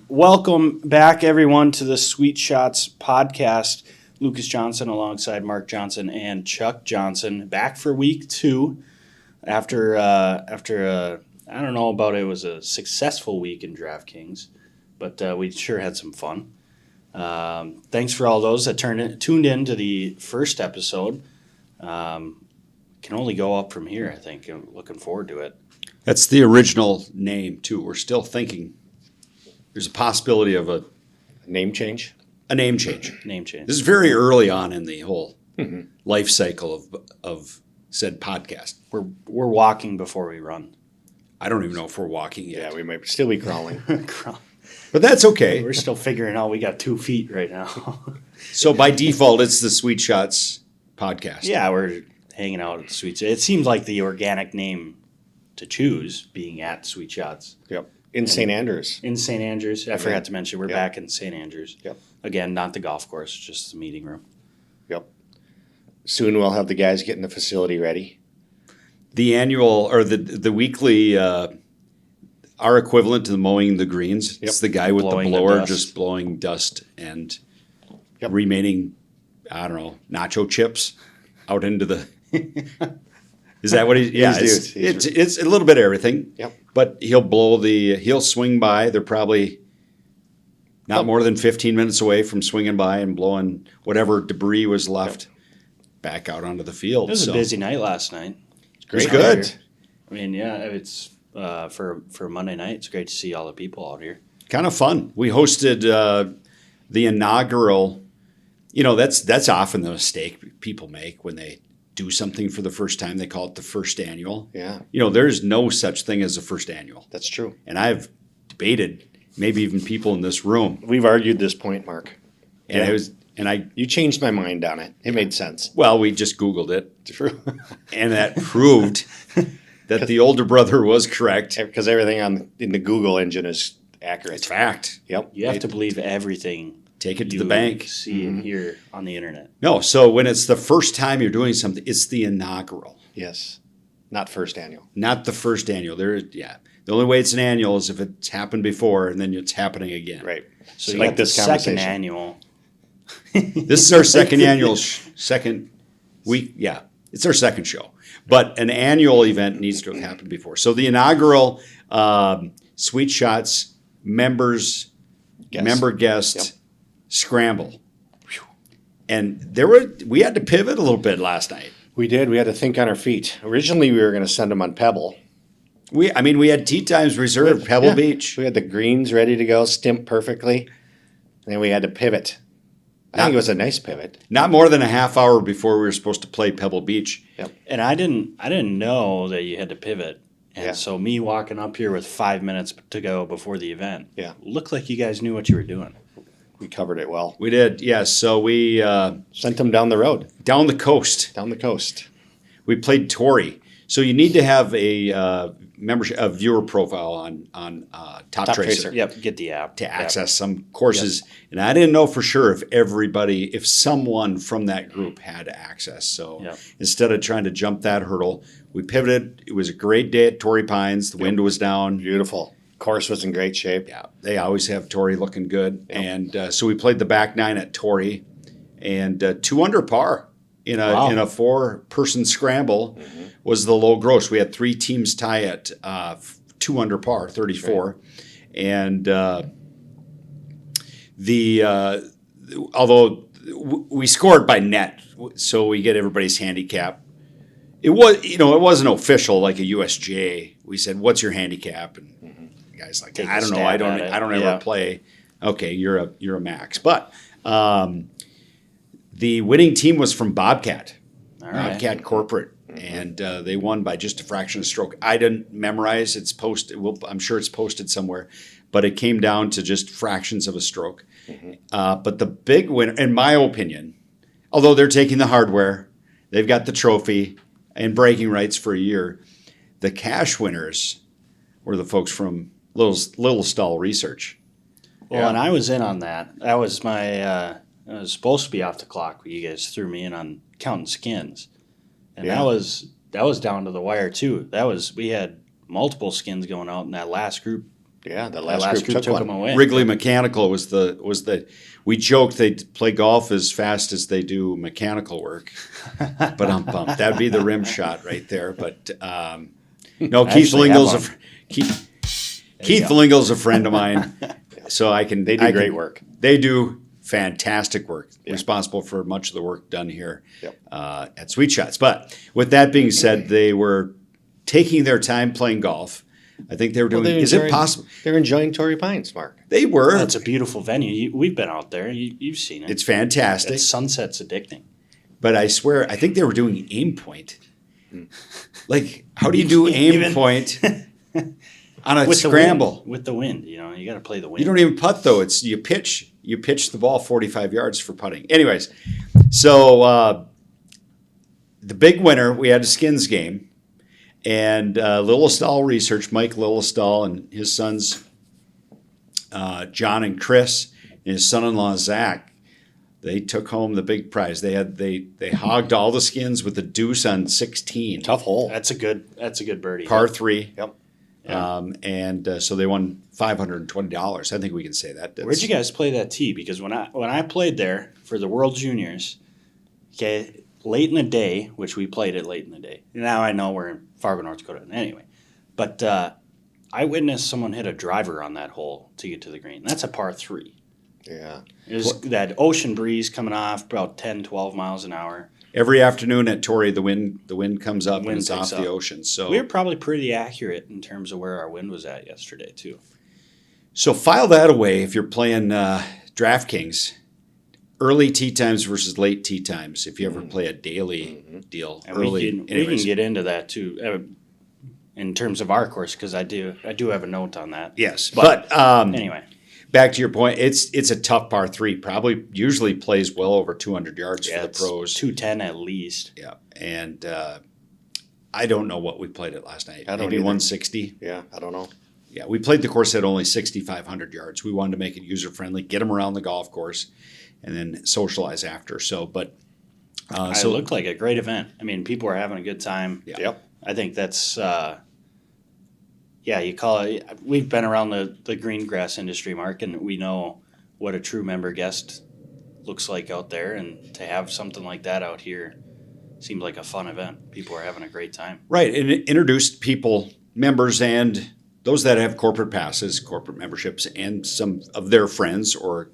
Welcome back, everyone, to the Sweet Shots podcast. Lucas Johnson alongside Mark Johnson and Chuck Johnson back for week 2 after I don't know about it was a successful week in DraftKings, but we sure had some fun. Thanks for all those that tuned in to the first episode. Can only go up from here, I think. I'm looking forward to it. That's the original name, too. We're still thinking there's a possibility of a name change. A name change. Name change. This is very early on in the whole life cycle of said podcast. We're walking before we run. I don't even know if we're walking yet. Yeah, we might still be crawling. But that's okay. We're still figuring out we got 2 feet right now. So by default, it's the Sweet Shots podcast. Yeah, we're hanging out at Sweet Shots. It seems like the organic name to choose, being at Sweet Shots. Yep. In St. Andrews. In St. Andrews. I forgot to mention, we're Yep. back in St. Andrews. Yep. Again, not the golf course, just the meeting room. Yep. Soon we'll have the guys getting the facility ready. The annual or the weekly our equivalent to the mowing the greens. Yep. It's the guy with Blowing the the blower dust. just blowing dust and Yep. remaining, I don't know, nacho chips out into the. Is that what he? Yeah, it's a little bit of everything. Yep. But he'll swing by. They're probably not more than 15 minutes away from swinging by and blowing whatever debris was left back out onto the field. It was a busy night last night. It was Great. good. I mean, yeah, it's for Monday night. It's great to see all the people out here. Kind of fun. We hosted the inaugural. You know, that's often the mistake people make when they do something for the first time. They call it the first annual. Yeah, You know, there's no such thing as a first annual. that's true. And I've debated, maybe even people in this room, We've argued this point, Mark. and Yeah. You changed my mind on it. It made sense. well, we just Googled it, True. and that proved that the older brother was correct. Because everything in the Google engine is accurate. It's fact. Yep. You have to believe everything Take it to you the bank. see and hear on the internet. No, so when it's the first time you're doing something, it's the inaugural, Yes. Not first annual. not the first annual. The only way it's an annual is if it's happened before and then it's happening again. Right. So you like got the this second conversation. annual. This is our second annual, second week. Yeah, it's our second show. But an annual event needs to have happened before. So the inaugural Sweet Shots members, Yes. member guest Yep. scramble. And we had to pivot a little bit last night. We did. We had to think on our feet. Originally, we were going to send them on Pebble. We had tee times reserved, Pebble Yeah. Beach. We had the greens ready to go, stimped perfectly. And then we had to pivot. I think it was a nice pivot. Not more than a half hour before we were supposed to play Pebble Beach. And I didn't know that you had to pivot. And Yeah. so me walking up here with 5 minutes to go before the event, Yeah. looked like you guys knew what you were doing. We covered it well. We did, yes. So we Sent them down the road, down the coast. down the coast. We played Tory. So you need to have a viewer profile on Top Top Tracer, Tracer. Yep, get the app. to access some courses. And I didn't know for sure if someone from that group had access. So Yep. instead of trying to jump that hurdle, we pivoted. It was a great day at Torrey Pines. The wind was down. Beautiful. Course was in great shape. Yeah, they always have Torrey looking good. And so we played the back nine at Torrey and 2 under par in a Wow. in a 4-person scramble was the low gross. We had 3 teams tie at 2 under par, 34. And although we scored by net, so we get everybody's handicap. It wasn't official like a USGA. We said, "What's your handicap?" And the guy's like, Take "I a don't know. stab I at don't. it." I don't Yeah. ever play." Okay, you're a max. But the winning team was from Bobcat, All right. Bobcat Corporate, and they won by just a fraction of a stroke. I didn't memorize. It's posted. I'm sure it's posted somewhere, but it came down to just fractions of a stroke. But the big winner, in my opinion, although they're taking the hardware, they've got the trophy and bragging rights for a year. The cash winners were the folks from Little Stall Research. Well, and I was in on that. That was my. I was supposed to be off the clock, but you guys threw me in on counting skins, and Yeah. that was down to the wire too. We had multiple skins going out in that last group Yeah, the That last, group took them one. away. Wrigley Mechanical was the. We joked they play golf as fast as they do mechanical work, but that'd be the rim shot right there. But no, I Keith actually have Lingel's one. Keith Lingel's a friend of mine, so I can. They do great work. They do fantastic work. Responsible for much of the work done here at Sweet Shots. But with that being said, they were taking their time playing golf. I think they were doing. Is it possible? They're enjoying Torrey Pines, Mark. They were. It's a beautiful venue. We've been out there. You've seen it. It's fantastic. That sunset's addicting. But I swear, I think they were doing aim point. Like, how do you do aim point on a With scramble? with the wind, you got to play the wind. You don't even putt though. It's you pitch the ball 45 yards for putting. Anyways, so the big winner, we had a skins game. And Lillestall Research, Mike Lillestall and his sons, John and Chris, and his son-in-law Zach, they took home the big prize. They hogged all the skins with the deuce on 16. Tough hole. That's a good birdie. Par 3. Yep. And so they won $520. I think we can say that. Where'd you guys play that tee? Because when I played there for the World Juniors, okay, late in the day, which we played it late in the day. Now I know we're in Fargo, North Dakota. Anyway, but I witnessed someone hit a driver on that hole to get to the green. That's a par 3. Yeah. It was that ocean breeze coming off about 10, 12 miles an hour. Every afternoon at Torrey, the wind comes up and it's off picks up. the ocean. So We were probably pretty accurate in terms of where our wind was at yesterday, too. So file that away if you're playing DraftKings. Early tee times versus late tee times. If you ever play a daily deal, And early. we can get into that, too, in terms of our course, because I do have a note on that. Yes, but Anyway. back to your point, it's a tough par 3. Probably usually plays well over 200 yards for the it's pros. 210 at least. Yeah, and I don't know what we played at last night. I don't Maybe either. 160. Yeah, I don't know. Yeah, we played the course at only 6,500 yards. We wanted to make it user friendly, get them around the golf course, and then socialize after. So, but It looked like a great event. I mean, people were having a good time. Yeah. Yep. I think that's, you call it. We've been around the green grass industry, Mark, and we know what a true member guest looks like out there. And to have something like that out here seemed like a fun event. People were having a great time. right, and it introduced people, members, and those that have corporate passes, corporate memberships, and some of their friends or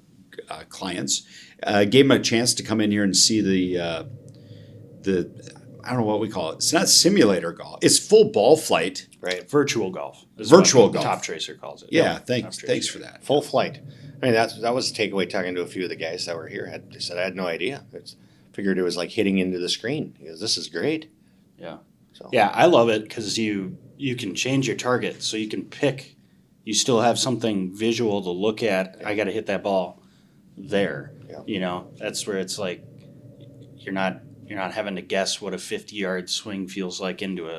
clients, gave them a chance to come in here and see the I don't know what we call it. It's not simulator golf. It's full ball flight. Right. Virtual golf. is Virtual what golf. Top Tracer calls it. Yeah, Top thanks Tracer. for that. Full flight. I mean, that was a takeaway talking to a few of the guys that were here. They said, I had no idea. Figured it was like hitting into the screen. He goes, this is great. Yeah. So. Yeah, I love it because you can change your target, so you can pick. You still have something visual to look at. I got to hit that ball there. Yeah. That's where it's like you're not having to guess what a 50-yard swing feels like into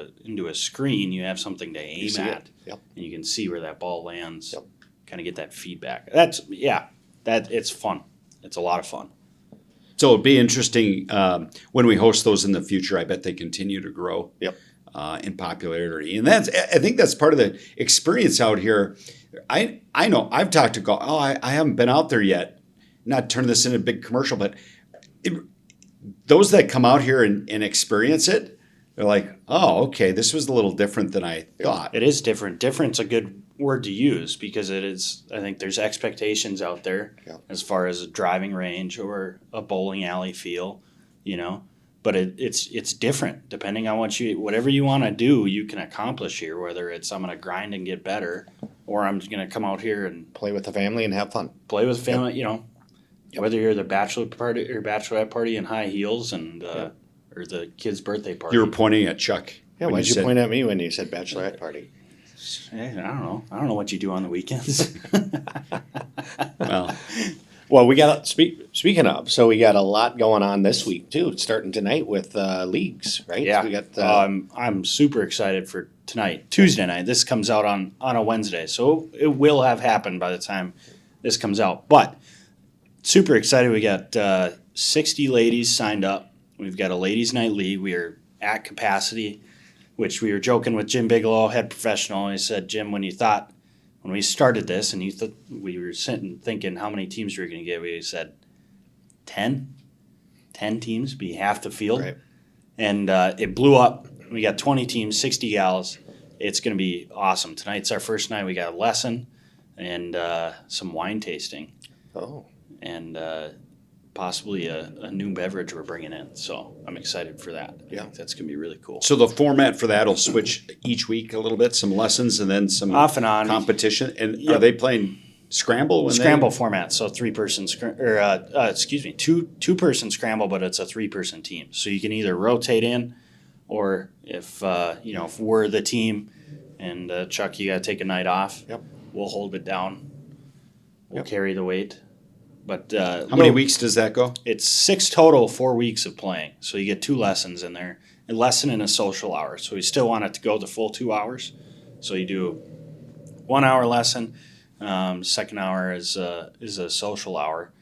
a screen. You have something to aim at, Yep. and you can see where that ball lands. Yep. Kind of get that feedback. It's fun. It's a lot of fun. So it'd be interesting when we host those in the future. I bet they continue to grow. Yep. In popularity, and I think that's part of the experience out here. I know I've talked to golf. I haven't been out there yet. Not turn this into a big commercial, but those that come out here and experience it, they're like, oh, okay, this was a little different than I thought. It is different. Different's a good word to use because it is. I think there's expectations out there as far as a driving range or a bowling alley feel, But it's different depending on whatever you want to do, you can accomplish here. Whether it's I'm going to grind and get better, or I'm just going to come out here and Play with the family and have fun. play with family. Whether you're the bachelor party or bachelorette party in high heels and or the kid's birthday party. You were pointing at Chuck. Yeah, when why'd you said- point at me when you said bachelorette party? I don't know. I don't know what you do on the weekends. Well, Well, we got speaking of, so we got a lot going on this week too. Starting tonight with leagues, right? Yeah, we got. I'm super excited for tonight, Tuesday night. This comes out on a Wednesday, so it will have happened by the time this comes out. But super excited. We got 60 ladies signed up. We've got a ladies' night league. We are at capacity, which we were joking with Jim Bigelow, head professional. He said, Jim, when when we started this, and we were sitting thinking how many teams we were going to get, we said 10 teams, be half the field, Right. and it blew up. We got 20 teams, 60 gals. It's going to be awesome. Tonight's our first night. We got a lesson and some wine tasting, Oh, and possibly a new beverage we're bringing in. So I'm excited for that. I think that's going to be really cool. So the format for that will switch each week a little bit, some lessons and then some Off and on. competition. And Yep. are they playing scramble? When Scramble format, so two-person scramble, but it's a 3-person team. So you can either rotate in, or if if we're the team, and Chuck, you got to take a night off. Yep. We'll hold it down. We'll Yep. carry the weight. But How many weeks does that go? It's 6 total, 4 weeks of playing. So you get 2 lessons in there, a lesson and a social hour. So we still want it to go the full 2 hours. So you do 1 hour lesson. Second hour is a social hour.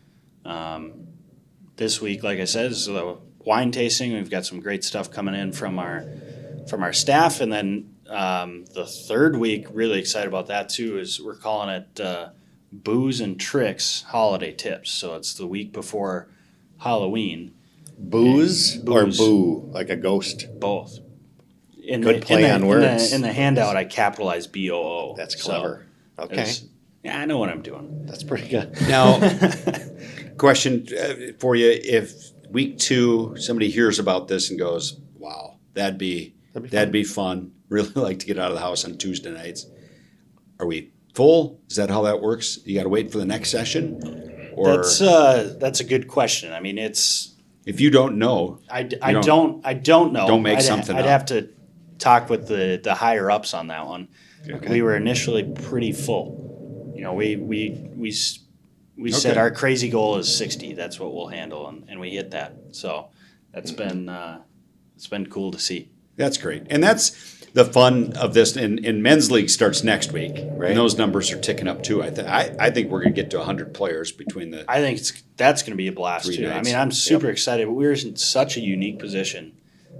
This week, like I said, is the wine tasting. We've got some great stuff coming in from our staff, and then the third week, really excited about that too. Is we're calling it Booze and Tricks Holiday Tips. So it's the week before Halloween. booze or Booze. boo, like a ghost. Both. In Good play on words. In the handout, I capitalized BOO. That's So clever. Okay, it's- yeah, I know what I'm doing. that's pretty good. Now, question for you: if week 2 somebody hears about this and goes, "Wow, that'd be fun. Really like to get out of the house on Tuesday nights." Are we full? Is that how that works? You got to wait for the next session, or That's a good question. I mean, it's if you don't know, I don't- don't know. don't make something I'd up. have to talk with the higher ups on that one. Okay. We were initially pretty full. We said Okay. our crazy goal is 60. That's what we'll handle, and we hit that. So that's been it's been cool to see. that's great, and that's the fun of this. And men's league starts next week, Right. and those numbers are ticking up too. I think we're going to get to 100 players between the. I think that's going to be a blast 3 too. nights. I mean, I'm super excited. But we're in such a unique position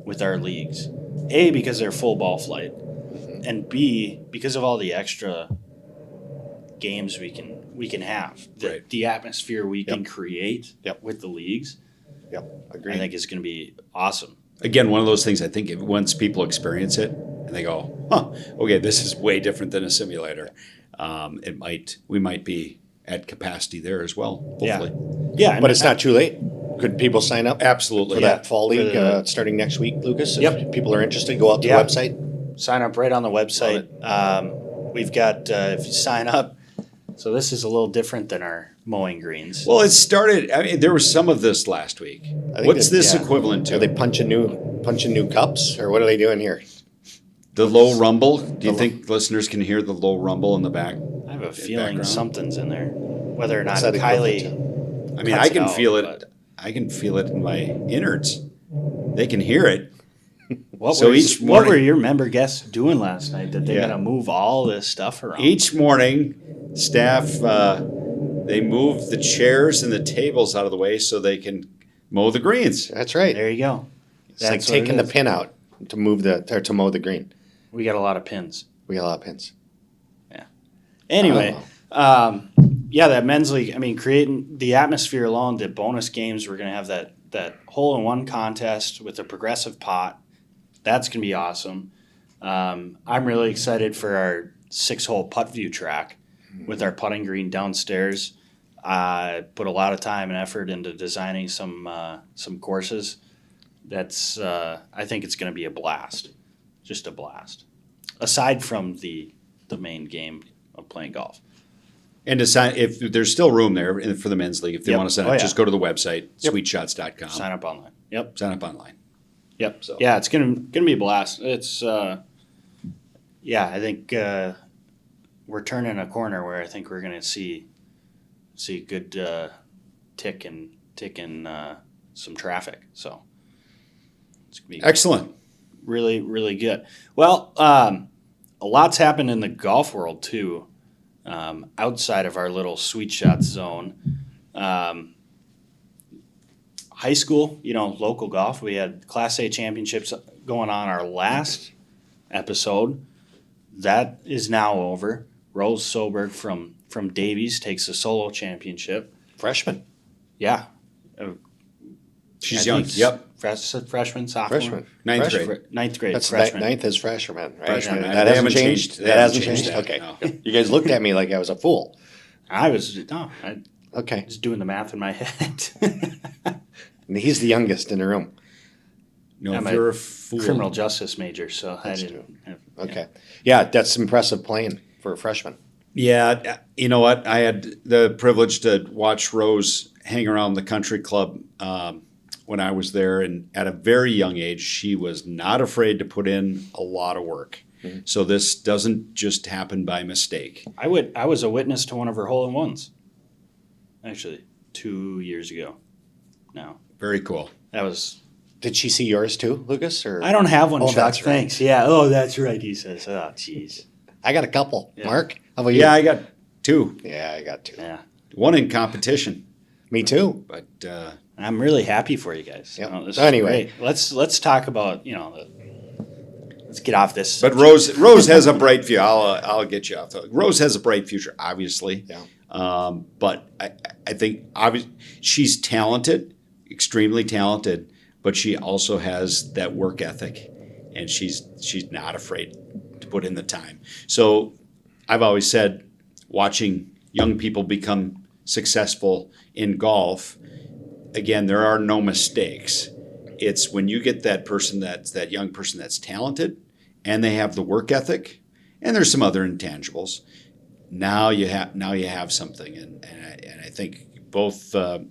with our leagues. A, because they're full ball flight, and B, because of all the extra games we can have. Right. The atmosphere we can Yep. create Yep. with the leagues, Yep, I agreed. think is going to be awesome. Again, one of those things I think once people experience it and they go, "Huh, okay, this is way different than a simulator," we might be at capacity there as well. Hopefully, Yeah, But it's not too late. Could people sign up absolutely. for that fall For league the- starting next week, Lucas? Yep. If people are interested, go out to Yeah. the website. Sign up right on the website. We've got if you sign up. So this is a little different than our mowing greens. Well, it started. I mean, there was some of this last week. think What's that- this yeah. equivalent Are they to? punching new cups, or what are they doing here? The low rumble. Do you think listeners can hear the low rumble in the back? I have a feeling background? something's in there. Whether or not What's that Kylie. equivalent I mean, Cuts I it can out, feel it. but- I can feel it in my innards. They can hear it. What, So were, each what morning- were your member guests doing last night? That they Yeah. gotta move all this stuff around? Each morning, staff they move the chairs and the tables out of the way so they can mow the greens. That's right. There you go. It's like That's what it taking the is. pin out to to mow the green. We got a lot of pins. We got a lot of pins. Anyway, yeah, that men's league. I mean, creating the atmosphere alone, the bonus games. We're gonna have that hole-in-one contest with a progressive pot. That's gonna be awesome. I'm really excited for our 6-hole putt view track with our putting green downstairs. Put a lot of time and effort into designing some courses. That's I think it's gonna be a blast, just a blast. Aside from the main game of playing golf. And to sign, if there's still room there for the men's league, if they Yep. want to sign Oh, up, yeah. just go to the website, Yep. sweetshots.com. Sign up online. Yep. Sign up online. Yep. So- Yeah, it's gonna be a blast. It's yeah, I think we're turning a corner where I think we're gonna see good tick in some traffic. So it's gonna be Excellent. really, really good. Well, a lot's happened in the golf world too, outside of our little sweet shots zone. High school, local golf. We had Class A championships going on our last episode. That is now over. Rose Soberg from Davies takes the solo championship. Freshman. Yeah. She's I young. think Yep. Freshman, sophomore. Freshman. Ninth Freshman. grade. Ninth grade. That's freshman. ninth is freshman, right? Freshman. That They hasn't haven't changed. changed- they That haven't hasn't changed. changed Okay. that, no. You guys looked at me like I was a fool. I was Okay. just doing the math in my head. And he's the youngest in the room. No, I'm if a you're a fool. Criminal justice major, so That's I didn't. Okay. Yeah, that's impressive playing for a freshman. Yeah, you know what? I had the privilege to watch Rose hang around the country club when I was there, and at a very young age, she was not afraid to put in a lot of work. Mm-hmm. So this doesn't just happen by mistake. I was a witness to one of her hole-in-ones. Actually, 2 years ago. Now Very cool. that was. Did she see yours too, Lucas? Or I don't have one. Oh, Chuck. that's right. Thanks. Yeah. Oh, that's right. He says. Oh, jeez. I got a couple. Yeah. Mark, how about you? Yeah, I got two. Yeah, I got two. Yeah. One in competition, Me too. but I'm really happy for you guys. Yep. This is Anyway. great. Let's talk about let's get off this. but Rose has a bright future. I'll get you off. Rose has a bright future, obviously. Yeah. But I think she's talented, extremely talented, but she also has that work ethic, and she's not afraid to put in the time. So I've always said, watching young people become successful in golf, again, there are no mistakes. It's when you get that person that young person that's talented, and they have the work ethic, and there's some other intangibles. Now you have something, and I think both the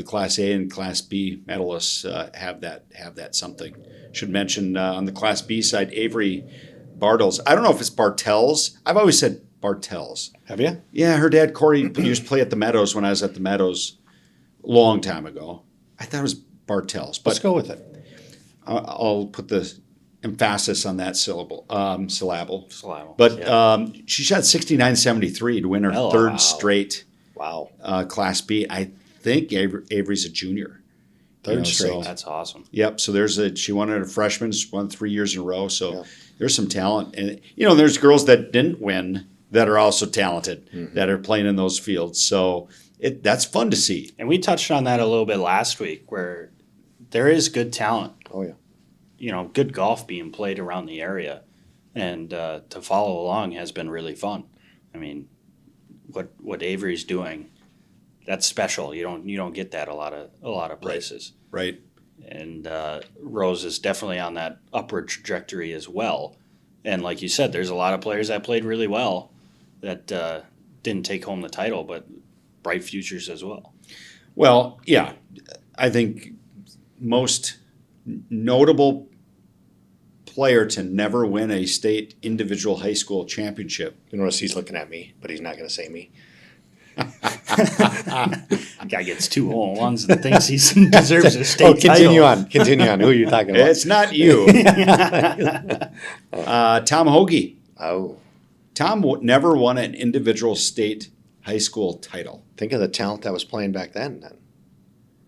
Class A and Class B medalists have that something. Should mention on the Class B side, Avery Bartles. I don't know if it's Bartels. I've always said Bartels. Have you? Yeah, her dad Corey used to play at the Meadows when I was at the Meadows a long time ago. I thought it was Bartels, Let's but go with it. I'll put the emphasis on that syllable. Syllable. But Yeah. she shot 69.73 to win her Oh, third wow. straight Wow. Class B. I think Avery's a junior. Third straight. so- That's awesome. Yep. So she won at a freshman. She won 3 years in a row. So Yeah. there's some talent, and there's girls that didn't win that are also talented that are playing in those fields. So that's fun to see. And we touched on that a little bit last week, where there is good talent. Oh, yeah. Good golf being played around the area, and to follow along has been really fun. I mean, what Avery's doing, that's special. You don't get that a lot of places. Right. And Rose is definitely on that upward trajectory as well. And like you said, there's a lot of players that played really well that didn't take home the title, but bright futures as well. Well, yeah. I think most notable player to never win a state individual high school championship. You notice he's looking at me, but he's not going to say me. Guy gets 2 hole-in-ones and thinks he deserves a state Continue title. on. Continue on. Who are you talking about? It's not you. Tom Hoge. Oh, Tom never won an individual state high school title. think of the talent that was playing back then.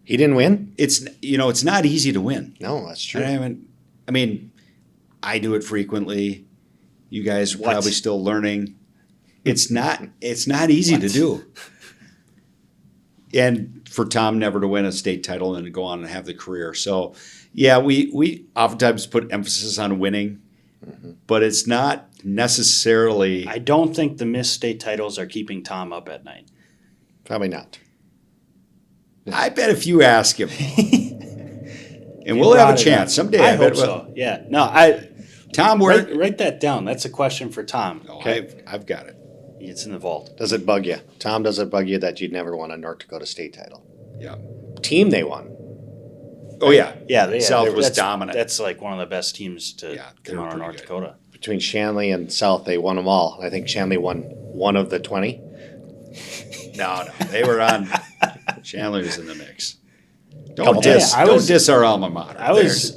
He didn't win? It's not easy to win. No, that's true. I mean, I do it frequently. You guys are What? probably still learning. It's not easy to do. And for Tom never to win a state title and to go on and have the career. So, yeah, we oftentimes put emphasis on winning, but it's not necessarily. I don't think the missed state titles are keeping Tom up at night. Probably not. I bet if you ask him, and we'll have a chance someday. I bet hope so. Yeah. No, Tom, write that down. That's a question for Tom. Okay. I've got it. It's in the vault. Does it bug you? Tom, does it bug you that you'd never won a North Dakota state title? Yeah. Team they won. Oh yeah. Yeah, South was that's dominant. That's like one of the best teams to Yeah, they come were out of pretty North good. Dakota. Between Shanley and South, they won them all. I think Shanley won one of the 20. No, they were on. Chandler was in the mix. Couple Don't diss. times. I Don't was- diss our alma mater. I was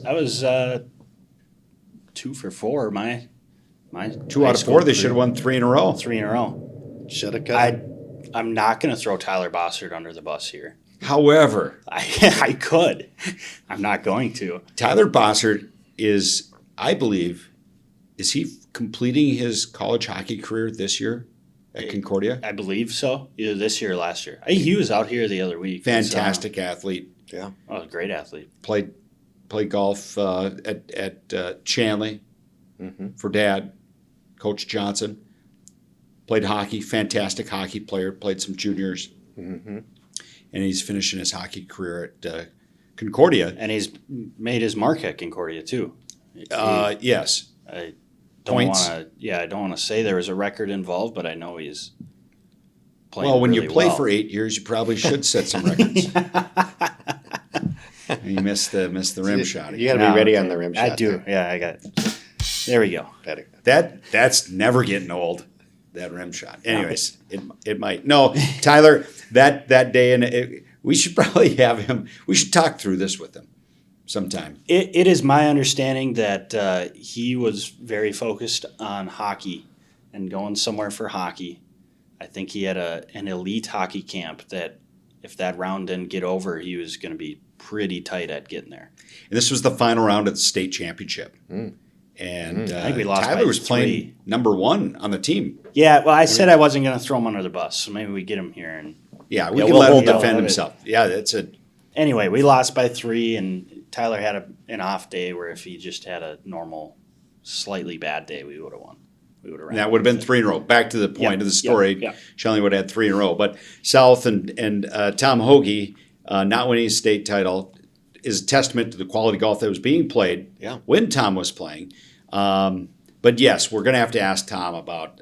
2 for 4. My 2 out of 4. They should have won 3 in a row. 3 in a row. Should have cut. I'm not going to throw Tyler Bossard under the bus here. However, I could. I'm not going to. Tyler Bossard is, I believe, is he completing his college hockey career this year? at Concordia. I believe so. Either this year or last year. He was out here the other week. Fantastic athlete. Yeah. Oh, great athlete. Played golf at Shanley for Dad, Coach Johnson. Played hockey, fantastic hockey player. Played some juniors. And he's finishing his hockey career at Concordia. And he's made his mark at Concordia, too. Yes. I don't want to say there was a record involved, but I know he's playing Well, when really you play well. for 8 years, you probably should set some records. You missed the rim shot. You got to be ready on the rim shot. I do. there. Yeah, I got it. There we go. That's never getting old. That rim shot. Anyways, it might. No, Tyler, that day, and we should probably have him. We should talk through this with him sometime. It is my understanding that he was very focused on hockey and going somewhere for hockey. I think he had an elite hockey camp that if that round didn't get over, he was going to be pretty tight at getting there. And this was the final round of the state championship. And I think we lost Tyler by was playing 3. number 1 on the team. Yeah, well, I said I wasn't going to throw him under the bus, so maybe we get him here. And Yeah, we Yeah, can we'll let him hold that defend one. himself. Yeah, that's it. anyway, we lost by 3, and Tyler had an off day where if he just had a normal, slightly bad day, we would have won. We would have. And that would have been 3 in a row. Back to the point of the story, Yep. Shelly would have had 3 in a row. But South and Tom Hoge not winning his state title is a testament to the quality golf that was being played when Tom was playing. But yes, we're going to have to ask Tom about,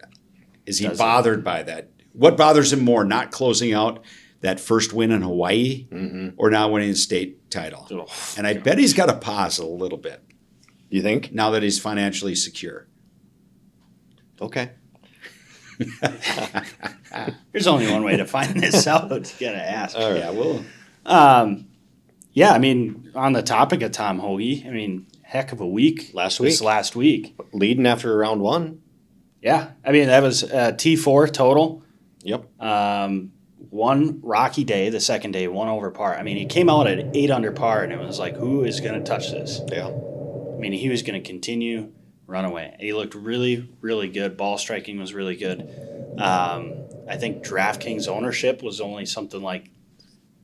is he bothered by that? What bothers him more, not closing out that first win in Hawaii or not winning the state title? And I bet he's got to pause a little bit. You think? Now that he's financially secure. Okay. There's only one way to find this out. You gotta ask. All right. Yeah, well, Yeah, I mean, on the topic of Tom Hoge, I mean, heck of a week. This last week. Leading after round 1. Yeah, I mean, that was T4 total. Yep. One rocky day, the second day, 1 over par. I mean, he came out at 8 under par, and it was like, who is going to touch this? Yeah. I mean, he was going to continue, run away. He looked really, really good. Ball striking was really good. I think DraftKings ownership was only something like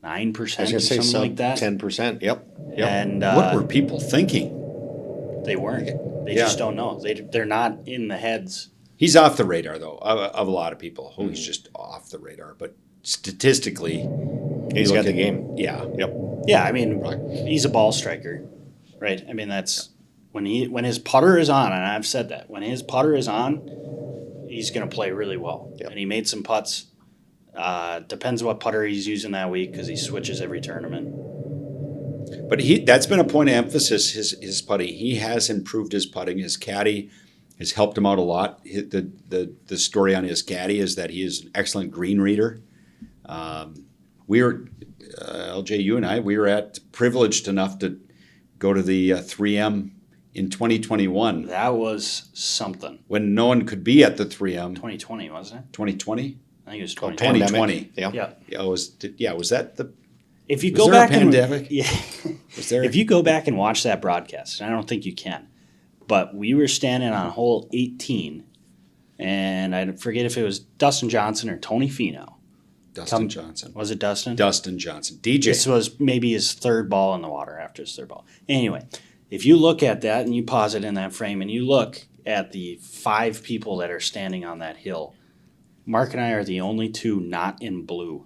9% or something like that. 10%. Yep. And what were people thinking? they weren't. They just don't know. They're not in the heads. He's off the radar, though, of a lot of people. Hoge's just off the radar. But statistically, He's got the game. Yeah. Yep. Yeah, I mean, he's a ball striker, right? I mean, that's when his putter is on, and I've said that when his putter is on, he's going to play really well. Yep. And he made some putts. Depends what putter he's using that week because he switches every tournament. But that's been a point of emphasis, his putting. He has improved his putting. His caddy has helped him out a lot. The story on his caddy is that he is an excellent green reader. We were, LJ, you and I, we were privileged enough to go to the 3M in 2021 That was something. when no one could be at the 3M. 2020, wasn't it? 2020? I think it was Oh, 2020. 2020. Yeah. Yeah. Was that the... If you Was go there a back pandemic? yeah. Was there... If you go back and watch that broadcast, and I don't think you can, but we were standing on hole 18, and I forget if it was Dustin Johnson or Tony Finau. Dustin Johnson. Was it Dustin? Dustin Johnson. DJ. This was maybe his third ball in the water after his third ball. Anyway, if you look at that and you pause it in that frame and you look at the 5 people that are standing on that hill, Mark and I are the only 2 not in blue.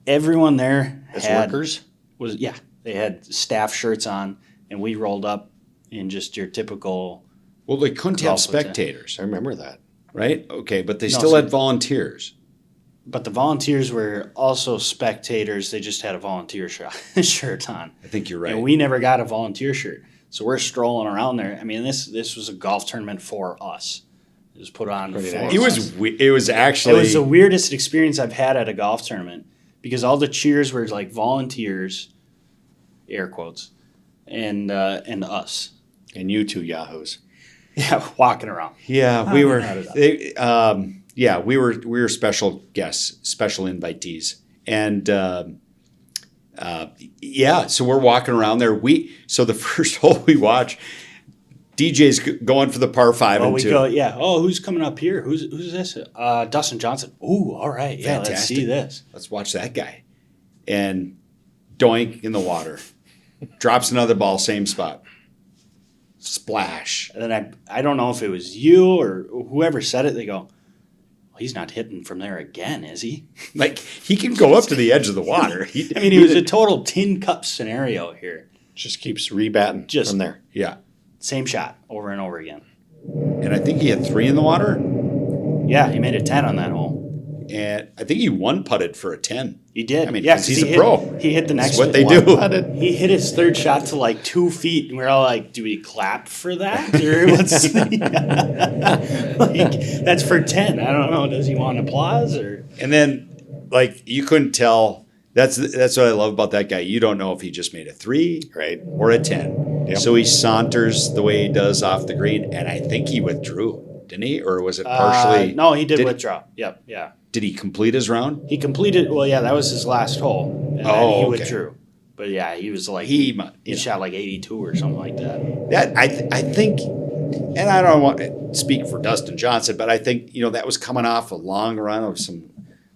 Everyone there As workers? they had staff shirts on, and we rolled up in just your typical. Well, they couldn't have Golf was it? spectators, I remember that. right? Okay, but they No, still so- had volunteers. But the volunteers were also spectators. They just had a volunteer shirt on. I think you're right. And we never got a volunteer shirt. So we're strolling around there. I mean, this was a golf tournament for us. It was put on Pretty for nice. us. It was actually... It was the weirdest experience I've had at a golf tournament because all the cheers were like volunteers, air quotes, and us. And you 2 yahoos. Yeah, walking around. Yeah, we were... How did that- we were special guests, special invitees. And so we're walking around there. So the first hole we watch, DJ's going for the par 5 Oh, and we 2. go, yeah. Oh, who's coming up here? Who's this? Dustin Johnson. Ooh, all right. Yeah, let's Fantastic. see this. Let's watch that guy. And doink in the water. Drops another ball, same spot. Splash. And then I don't know if it was you or whoever said it. They go, well, he's not hitting from there again, is he? Like, he can go up to the edge of the water. I mean, it was a total tin cup scenario here. Just keeps rebatting Just- from there. Yeah. Same shot over and over again. And I think he had 3 in the water. Yeah, he made a 10 on that hole. And I think he one putted for a 10. He did. I mean, yeah, 'cause he's he a pro. He hit the next That's what they one. do. He hit his third shot to like 2 feet, and we're all like, "Do we clap for that, or what's?" Like, that's for 10. I don't know. Does he want applause or? And then, like, you couldn't tell. That's what I love about that guy. You don't know if he just made a 3 Right. or a 10. Yep. So he saunters the way he does off the green, and I think he withdrew, didn't he? Or was it partially? No, he did withdraw. Yep, yeah. Did he complete his round? He completed. Well, yeah, that was his last hole, and then Oh, he okay. withdrew. But yeah, he was like he you know, shot like 82 or something like that. that I think, and I don't want to speak for Dustin Johnson, but I think that was coming off a long run of some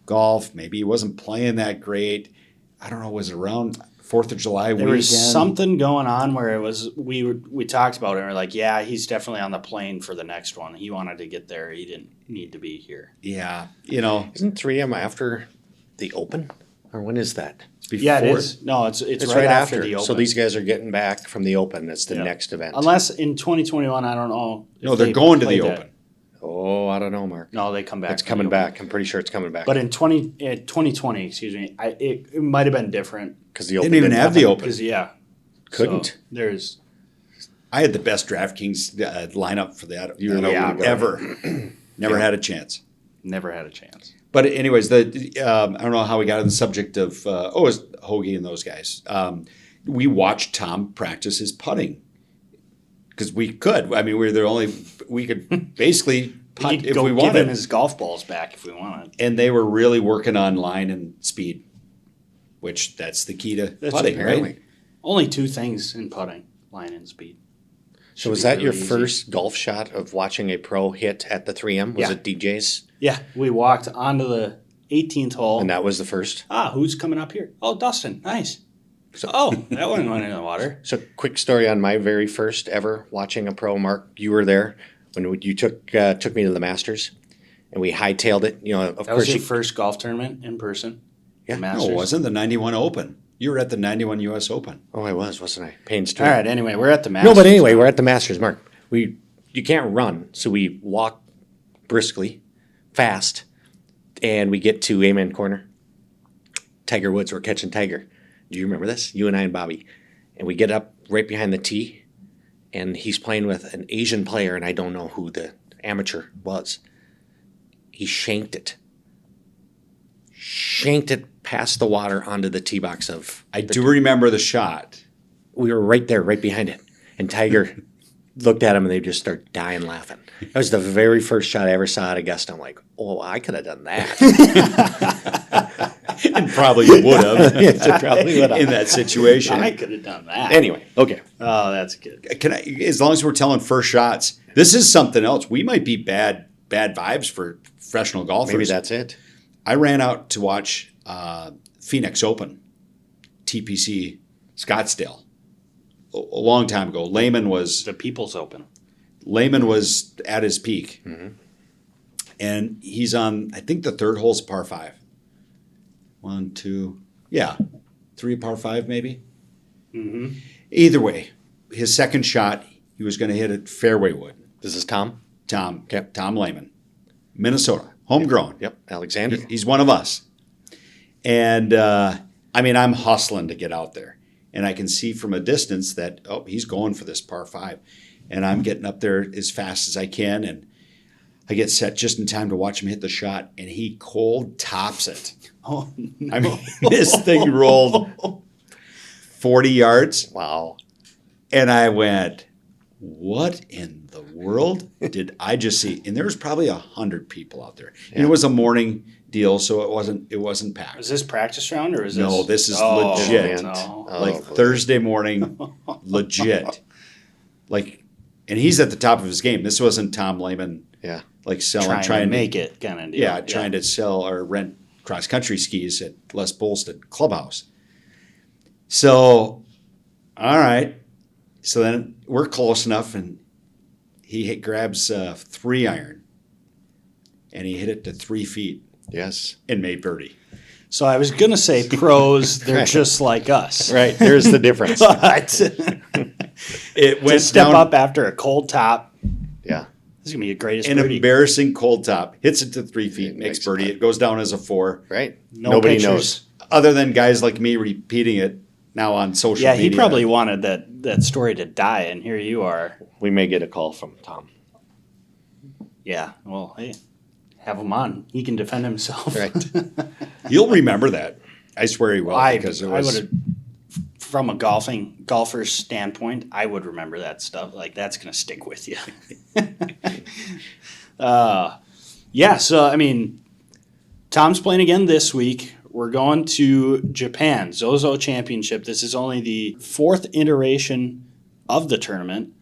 golf. Maybe he wasn't playing that great. I don't know. Was it around 4th of July weekend? There was something going on where it was we talked about it and we're like, yeah, he's definitely on the plane for the next one. He wanted to get there. He didn't need to be here. Yeah, Isn't 3M after the Open? Or when is that? before. Yeah, it is. No, it's It's right after the Open. So these guys are getting back from the Open. It's the Yeah. next event. Unless in 2021, I don't know. if No, they're they going to the played that. Open. Oh, I don't know, Mark. No, they come back. It's from coming the Open. back. I'm pretty sure it's coming back. But in 2020, excuse me, it might have been different Because the They Open didn't even have the happen. Open. because yeah, Couldn't. So there's I had the best DraftKings lineup for that You were yeah, able to go. ever. Never had a chance. never had a chance. But anyways, I don't know how we got on the subject of it was Hoge and those guys. We watched Tom practice his putting because we could. I mean, we could basically putt He'd if go we give him wanted. his golf balls back if we wanted. And they were really working on line and speed, which that's the key to That's putting, apparently. right? Only 2 things in putting: line and speed. So was be that your really easy. first golf shot of watching a pro hit at the 3M? Was Yeah. it DJ's? Yeah, we walked onto the 18th hole. And that was the first? Who's coming up here? Oh, Dustin, nice. That one went in the water. So quick story on my very first ever watching a pro. Mark, you were there when you took me to the Masters, and we hightailed it. Of That course was your you. first golf tournament in person. Yeah. The No, No, Masters. it wasn't the 91 Open. You were at the 91 U.S. Open. Oh, I wasn't I? Pains All right. Anyway, we're at the No, Masters. but anyway, we're at the Masters, Mark. You can't run, so we walk briskly, fast, and we get to Amen Corner. Tiger Woods, we're catching Tiger. Do you remember this? You and I and Bobby. And we get up right behind the tee, and he's playing with an Asian player, and I don't know who the amateur was. He shanked it. Shanked it past the water onto the tee box of. I do remember the shot. We were right there, right behind it. And Tiger looked at him and they just started dying laughing. That was the very first shot I ever saw at Augusta. I'm like, oh, I could have done that. And probably would have Yes, I probably would have. in that situation. I could have done that. Anyway, okay. Oh, that's good. Can I, as long as we're telling first shots, this is something else. We might be bad vibes for professional golfers. Maybe that's it. I ran out to watch Phoenix Open, TPC Scottsdale, a long time ago. Lehman was The People's Open. at his peak, and he's on. I think the third hole's a par 5. 1, 2, yeah, 3 par 5 maybe. Mm-hmm. Either way, his second shot, he was going to hit it fairway wood. This is Tom. Tom Okay. Lehman, Minnesota, homegrown. Yep, Alexander. He's one of us. And I'm hustling to get out there. And I can see from a distance that, he's going for this par 5. And I'm getting up there as fast as I can. And I get set just in time to watch him hit the shot. And he cold tops it. Oh, no. I mean, this thing rolled 40 yards. Wow. And I went, what in the world did I just see? And there was probably 100 people out there. And it was a morning deal, so it wasn't packed. Is this practice round or is this? No, this is legit. No. Oh, Like boy. Thursday morning, legit. Like and he's at the top of his game. This wasn't Tom Lehman Yeah. like trying to make it kind of deal. Yeah, trying to sell or rent cross-country skis at Les Bolstead Clubhouse. So, all right. So then we're close enough, and he grabs a 3-iron, and he hit it to 3 feet Yes. and made birdie. So I was going to say pros, they're Right. just like us. Right. There's the difference. But It to went step down up after a cold top, Yeah. this is going to be the greatest an birdie. embarrassing cold top, hits it to 3 feet, makes makes birdie. putt. It goes down as a 4. Right. No Nobody pictures. knows. Other than guys like me repeating it now on social Yeah, media. he probably wanted that story to die, and here you are. We may get a call from Tom. Yeah, well, hey, have him on. He can defend himself. Right. He'll remember that. I swear he will, I because it would was. have, from a golfer's standpoint, I would remember that stuff. Like, that's going to stick with you. Yeah, so, I mean, Tom's playing again this week. We're going to Japan, Zozo Championship. This is only the 4th iteration of the tournament,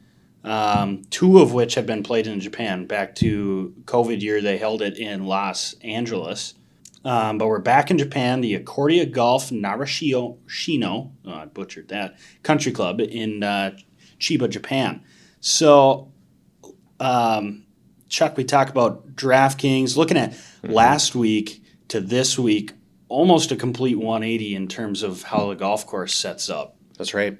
2 of which have been played in Japan. Back to COVID year, they held it in Los Angeles. But we're back in Japan, the Accordia Golf Narashino, I butchered that, country club in Chiba, Japan. So, Chuck, we talk about DraftKings. Looking at last week to this week, almost a complete 180 in terms of how the golf course sets up. That's right.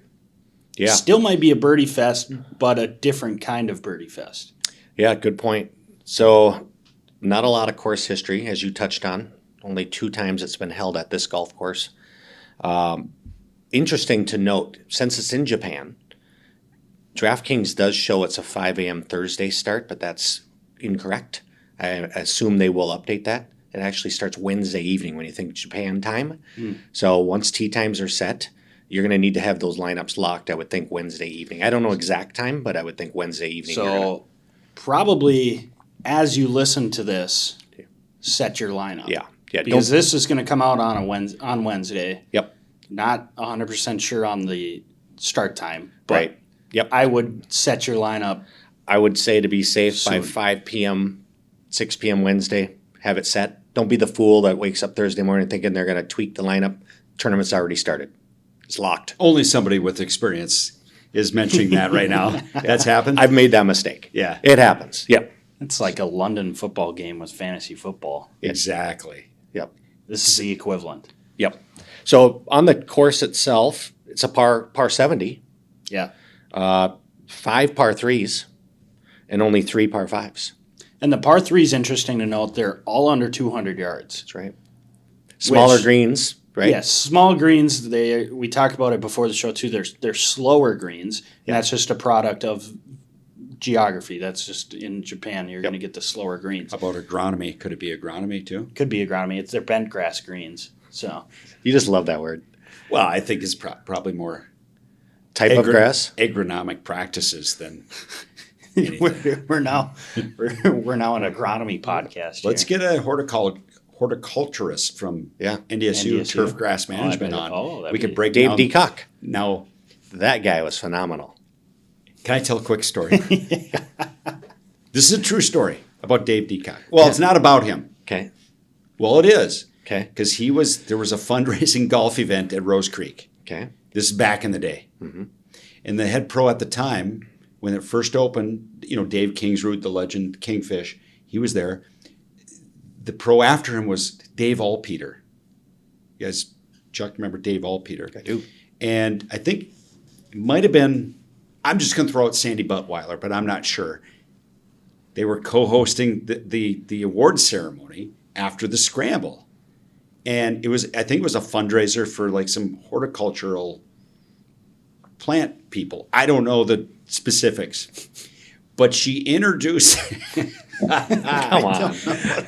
Yeah. Still might be a birdie fest, but a different kind of birdie fest. Yeah, good point. So, not a lot of course history, as you touched on. Only 2 times it's been held at this golf course. Interesting to note, since it's in Japan, DraftKings does show it's a 5 a.m. Thursday start, but that's incorrect. I assume they will update that. It actually starts Wednesday evening when you think Japan time. So once tee times are set, you're going to need to have those lineups locked, I would think, Wednesday evening. I don't know exact time, but I would think Wednesday evening. So probably as you listen to this, set your lineup. Yeah. Yeah. Because this is going to come out on Wednesday. Yep. Not 100% sure on the start time. But Right. Yep. I would set your lineup. I would say to be safe by Soon. 5 p.m., 6 p.m. Wednesday, have it set. Don't be the fool that wakes up Thursday morning thinking they're going to tweak the lineup. Tournament's already started. It's locked. Only somebody with experience is mentioning that right now. That's happened? I've made that mistake. Yeah. It happens. Yep. It's like a London football game with fantasy football. Exactly. Yep. This is the equivalent. Yep. So on the course itself, it's a par 70, Yeah. 5 par 3s, and only 3 par 5s. And the par 3 is interesting to note. They're all under 200 yards. That's right. Smaller Which- greens, right? Yes, small greens. We talked about it before the show too. They're slower greens, and that's just a product of geography. That's just in Japan. You're going to get the slower greens. How about agronomy? Could it be agronomy too? Could be agronomy. It's their bent grass greens. So You just love that word. Well, I think it's probably more Type of grass? agronomic practices than anything. we're now an agronomy podcast. Let's here. get a horticulturist from Yeah. NDSU, NDSU. turf grass management bet- on. that'd We could be- break Dave down. Decock. Now, That guy was phenomenal. can I tell a quick story? This is a true story about Dave Decock. Well, it's not about him. Okay. Well, it is. Okay. Because there was a fundraising golf event at Rose Creek. Okay. This is back in the day. And the head pro at the time, when it first opened, Dave Kingsroot, the legend Kingfish, he was there. The pro after him was Dave Allpeter. You guys, Chuck, remember Dave Allpeter? I do. And I think it might have been, I'm just going to throw out Sandy Buttweiler, but I'm not sure. They were co-hosting the award ceremony after the scramble. And I think it was a fundraiser for like some horticultural plant people. I don't know the specifics. But she introduced Come on.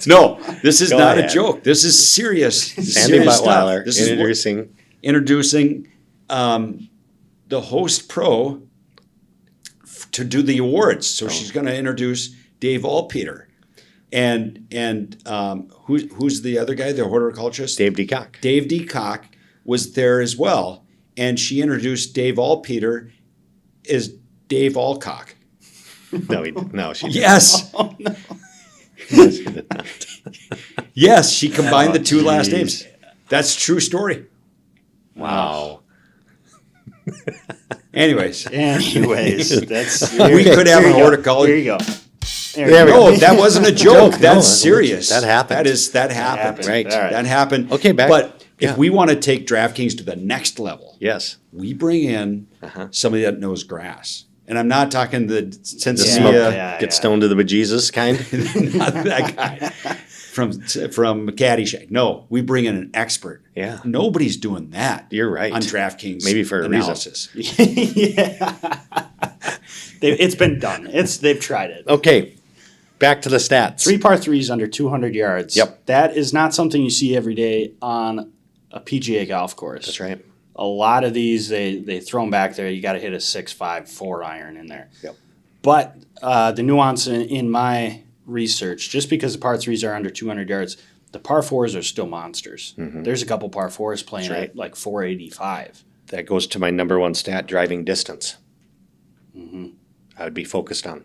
No, this is Go not a ahead. joke. This is serious. Sandy serious stuff. Buttweiler This is introducing. the host pro to do the awards. So she's going to introduce Dave Allpeter. And who's the other guy, the horticulturist? Dave Decock. Dave Decock was there as well. And she introduced Dave Allpeter as Dave Alcock. No, she didn't. Yes. Oh, no. No, she did not. Yes, she combined the two last geez. names. That's a true story. Wow. Anyways, That's we could have an Here horticulture. you go. There There we you go. go. No, that wasn't a joke. Joke, no, That's that's serious. legit. That happened. That happened. Right. All right. That happened. Okay, back- But yeah. if we want to take DraftKings to the next level, Yes. we bring in somebody that knows grass. And I'm not talking the The Cincinnati, smoke, yeah. get stoned to the bejesus kind. not that guy from Caddyshack. No, we bring in an expert. Yeah. Nobody's doing that. You're right. On DraftKings, Maybe for a reason. analysis. yeah. It's been done. They've tried it. Okay, back to the stats. 3 par 3s under 200 yards. Yep. That is not something you see every day on a PGA golf course. That's right. A lot of these, they throw them back there. You got to hit a 6.5 4 iron in there. Yep. But the nuance in my research, just because the par 3s are under 200 yards, the par 4s are still monsters. There's a couple par 4s playing That's right. at like 485. That goes to my number one stat, driving distance. I would be focused on.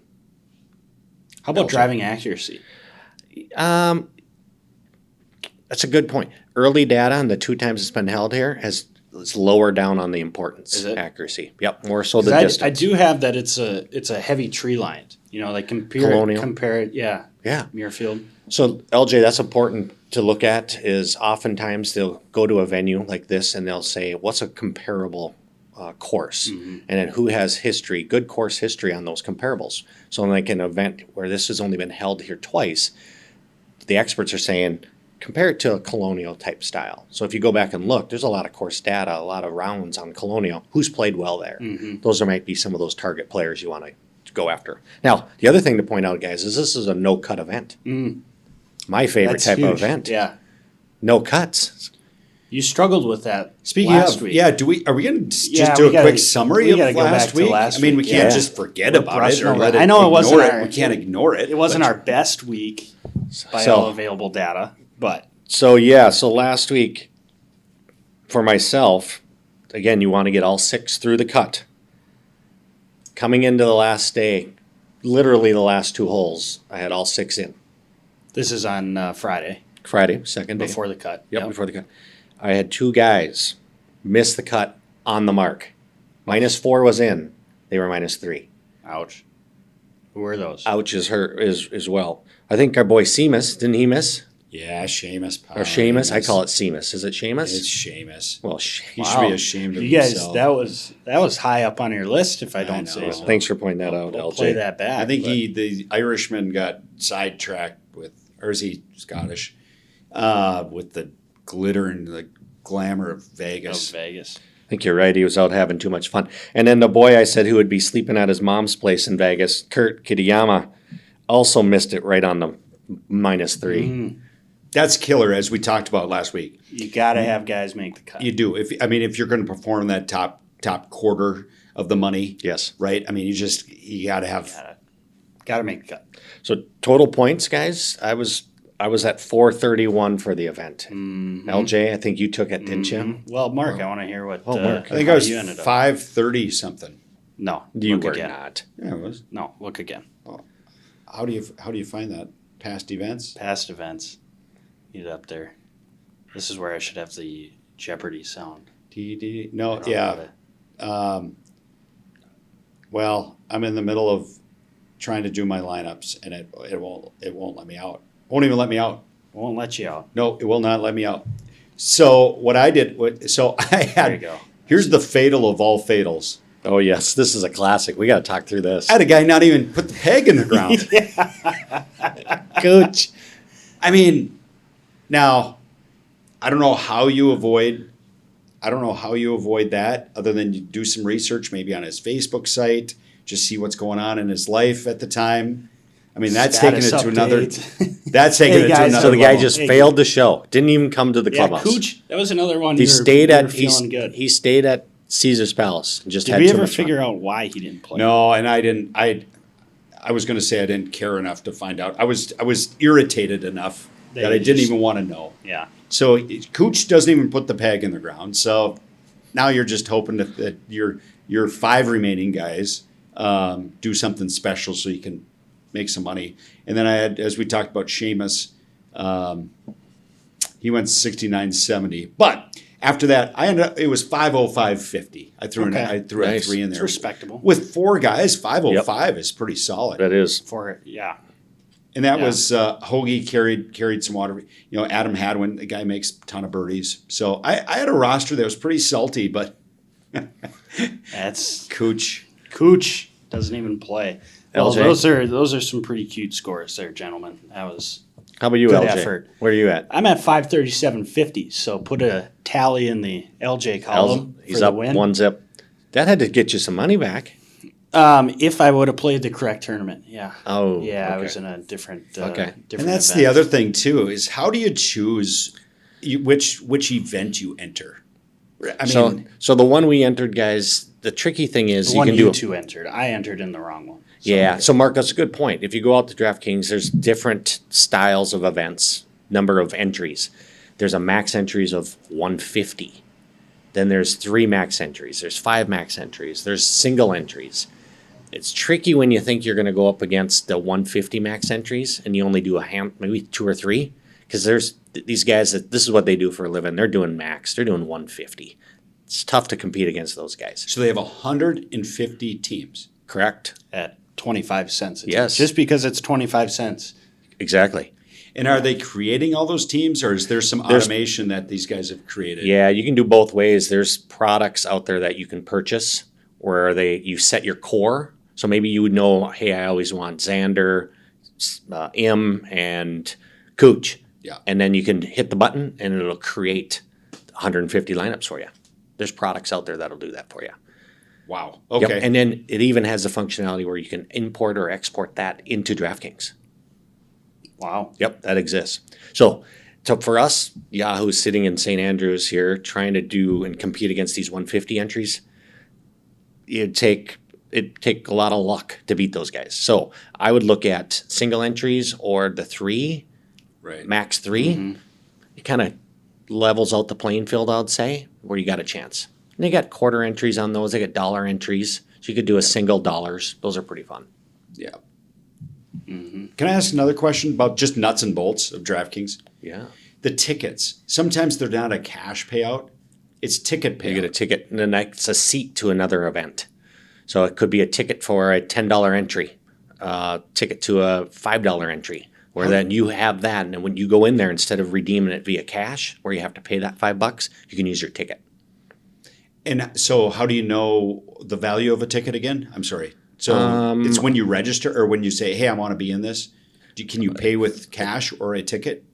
How about Also- driving accuracy? That's a good point. Early data on the 2 times it's been held here is lower down on the importance. Is it? Accuracy. Yep, more so the 'Cause distance. I do have that it's a heavy tree line. Like Colonial. compare it, yeah. Yeah. Muirfield. So LJ, that's important to look at. Is oftentimes they'll go to a venue like this and they'll say, "What's a comparable course?" And then who has history, good course history on those comparables. So like an event where this has only been held here twice, the experts are saying compare it to a Colonial type style. So if you go back and look, there's a lot of course data, a lot of rounds on Colonial. Who's played well there? Those might be some of those target players you want to go after. Now, the other thing to point out, guys, is this is a no-cut event. My favorite That's type huge. of event. Yeah. No cuts. You struggled with that Speaking last of, week. are we going to just Yeah, do we a gotta- quick summary we of gotta go back last to week? last I mean, we week, can't yeah. just forget We're about it brushing or over let it. it I know it wasn't ignore our- We can't ignore it. It wasn't but- our best week by So- all available data, but So last week, for myself, again, you want to get all 6 through the cut. Coming into the last day, literally the last 2 holes, I had all 6 in. this is on Friday Friday, second day. before the cut. Yep, before the cut. I had 2 guys miss the cut on the mark. -4 was in. They were -3. Ouch. Who were those? Ouch is her as well. I think our boy Seamus, didn't he miss? Yeah, Seamus. Or Seamus? I call it Seamus. Is it Seamus? It's Seamus. Well, He should be ashamed of You guys, himself. that was high up on your list, if I don't know. say so. thanks for pointing that out, We'll LJ. play that back. I think but- the Irishman got sidetracked with, or is he Scottish? With the glitter and the glamour of of Vegas. Vegas. I think you're right. He was out having too much fun. And then the boy I said who would be sleeping at his mom's place in Vegas, Kurt Kitayama, also missed it right on the -3. That's killer, as we talked about last week. You got to have guys make the cut. You do. If you're going to perform that top quarter of the money, Yes. right? I mean, you got to have. Got to make the cut. So total points, guys, I was at 431 for the event. LJ, I think you took it, didn't you? Well, Mark, I want to hear what. Mark. I think how I was you ended up. 530 something. No, You look were again. not. Yeah, it was. No, look again. How do you find that past events? Past events. Get it up there. This is where I should have the Jeopardy sound. No, I don't yeah. have it. Well, I'm in the middle of trying to do my lineups, and it won't let me out. Won't even let me out. Won't let you out. No, it will not let me out. So what I did, so I There you had. go. Here's the fatal of all fatals. Oh, yes. This is a classic. We got to talk through this. I had a guy not even put the peg in the ground. Coach. I mean, now, I don't know how you avoid that other than you do some research, maybe on his Facebook site, just see what's going on in his life at the time. I mean, that's taking it Status to another. update. That's taking Hey, it guys, to another. So the guy level. just Hey, failed the show. Didn't even come to the Yeah, clubhouse. Cooch. That was another one. He you were- stayed you were at feeling good. he stayed at Caesar's Palace and just Did had we too ever much fun. figure out why he didn't play? No, and I didn't. I was going to say I didn't care enough to find out. I was irritated enough That that I you didn't just- even want to know. Yeah. So Cooch doesn't even put the peg in the ground. So now you're just hoping that your 5 remaining guys do something special so you can make some money. And then I had, as we talked about, Seamus. He went 69.70, but after that, I ended up. It was 5:05.50. I threw Okay. a 3 in there. It's respectable. With 4 guys, 5:05 is pretty solid. That is. And that Yeah. was Hoge carried some water. You know, Adam Hadwin, the guy makes a ton of birdies. So I had a roster that was pretty salty, but That's Cooch. doesn't even play. Well, LJ? those are some pretty cute scores there, gentlemen. That was How about you, good LJ? effort. Where are you at? I'm at 537.50. So put a tally in the LJ column He's for the up win. 1 zip. That had to get you some money back. If I would have played the correct tournament, yeah. Oh, Yeah, I okay. was in a different. Okay. Different And that's event. the other thing too, is how do you choose which event you enter? I mean, So the one we entered, guys, the tricky thing is The you one can you do a two entered. I entered in the wrong one. So- Yeah. So, Mark, that's a good point. If you go out to DraftKings, there's different styles of events, number of entries. There's a max entries of 150. Then there's 3 max entries. There's 5 max entries. There's single entries. It's tricky when you think you're going to go up against the 150 max entries and you only do maybe 2 or 3. Because there's these guys that this is what they do for a living. They're doing max. They're doing 150. It's tough to compete against those guys. so they have 150 teams. Correct? At 25 cents. Yes. Just because it's 25 cents. Exactly. And are they creating all those teams, or is there some automation that these guys have created? Yeah, you can do both ways. There's products out there that you can purchase where you set your core. So maybe you would know, hey, I always want Xander, M, and Cooch. Yeah. And then you can hit the button and it'll create 150 lineups for you. There's products out there that'll do that for you. Wow. Yep. Okay. And then it even has the functionality where you can import or export that into DraftKings. Wow. Yep, that exists. So for us, Yahoo's sitting in St. Andrews here trying to do and compete against these 150 entries. It'd take a lot of luck to beat those guys. So I would look at single entries or the 3, right. max 3. It kind of levels out the playing field, I'd say, where you got a chance. And they got quarter entries on those. They got dollar entries. So you could do a single dollars. Those are pretty fun. Yeah. Can I ask another question about just nuts and bolts of DraftKings? Yeah. The tickets. Sometimes they're not a cash payout. It's ticket payout. You get a ticket, and then that's a seat to another event. So it could be a ticket for a $10 entry, ticket to a $5 entry, where then you have that, and then when you go in there, instead of redeeming it via cash, where you have to pay that $5, you can use your ticket. And so how do you know the value of a ticket again? I'm sorry. So it's when you register or when you say, hey, I want to be in this. Can you pay with cash or a ticket?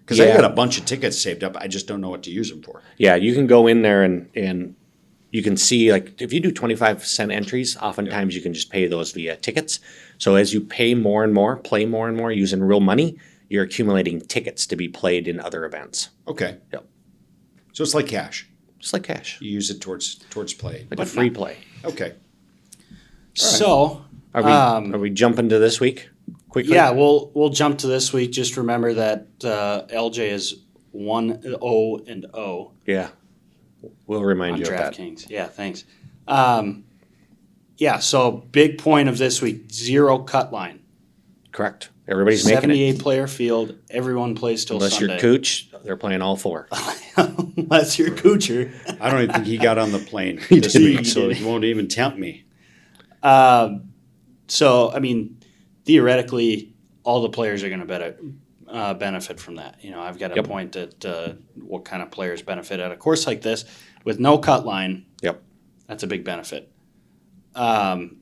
Because I got a bunch of tickets saved up. I just don't know what to use them for. Yeah, you can go in there and you can see, like, if you do 25-cent entries, oftentimes you can just pay those via tickets. So as you pay more and more, play more and more using real money, you're accumulating tickets to be played in other events. Okay. Yep. So it's like cash. Just like cash, You use it towards play. like a free play. Okay. So, Are we jumping to this week quickly? yeah, we'll jump to this week. Just remember that LJ is 1-0-0 Yeah. We'll remind on you of that. DraftKings. Yeah, thanks. Yeah, so big point of this week: 0 cut line. Correct. Everybody's making it. 78 player field. Everyone plays till Unless Sunday. you're Cooch, they're playing all 4. Unless you're Coocher. I don't even think he got on the plane this didn't. week, He so didn't. he won't even tempt me. So, I mean, theoretically, all the players are going to benefit from that. You know, I've got a point at what kind of players benefit at a course like this with no cut line. Yep. That's a big benefit. You